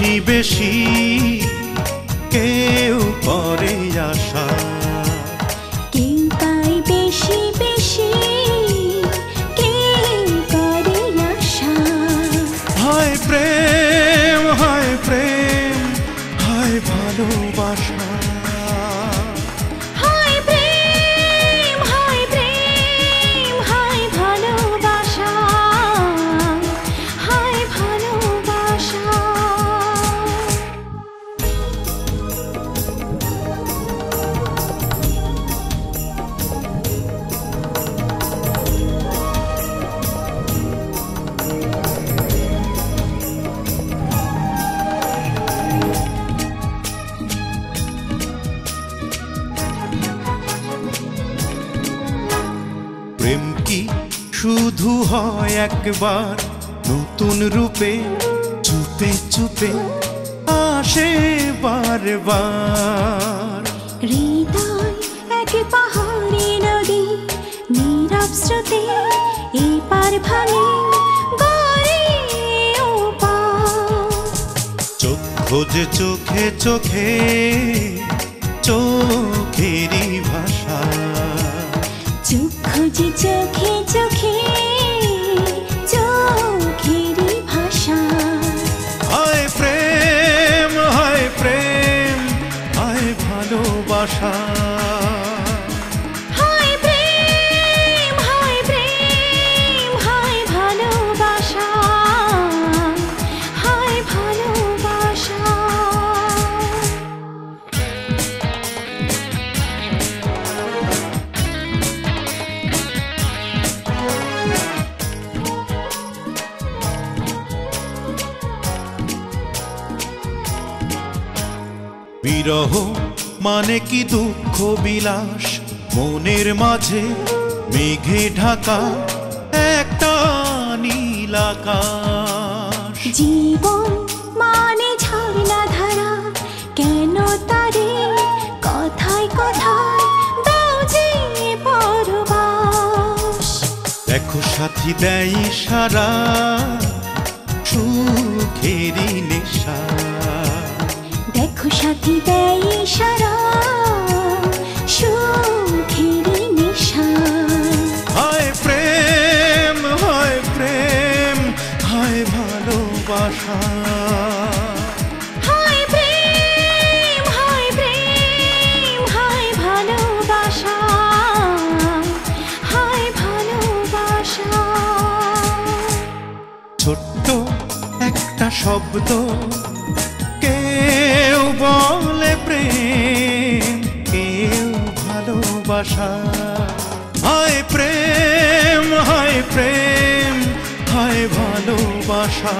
বেশি বেশি কেউ করে আশা, কেউ পায় বেশি বেশি, কেউ করে আশা। হায় প্রেম, হায় প্রেম, হায় ভালোবাসা। প্রেম কি শুধু হয় একবার, নতুন রূপে চুপে চুপে আসে বারবার। হৃদয় এক পাহাড়ি নদী, নীরব স্রোতে এপার ভাঙে গড়ে ওপার। চোখ খোঁজে চোখে চোখে চোখেরই ভাষা, চোখ খোঁজে চোখে চোখে চোখেরই ভাষা। হায় প্রেম, হায় প্রেম, হায় ভালোবাসা। হায় প্রেম, হায় প্রেম, হায় ভালোবাসা, হায় ভালোবাসা। বিরহ মানে কি দুঃখ বিলাস, মনের মাঝে মেঘে ঢাকা একটা নীল আকাশ। জীবন মানে ঝর্ণা ধারা, কেন তারে কথায় কথায় দাও যে পরবাস। দেখো সাথী দেয় সারা সুখেরই নেশা, দেখো সাথী দেয় সারা সুখেরই নেশা। হায় প্রেম, হায় প্রেম, হায় ভালোবাসা। হায় প্রেম, হায় প্রেম, হায় ভালোবাসা, হায় ভালোবাসা। ছোট্ট একটা শব্দ কেউ বলে প্রেম, কেউ ভালোবাসা। হায় প্রেম, হায় প্রেম, হায় ভালোবাসা।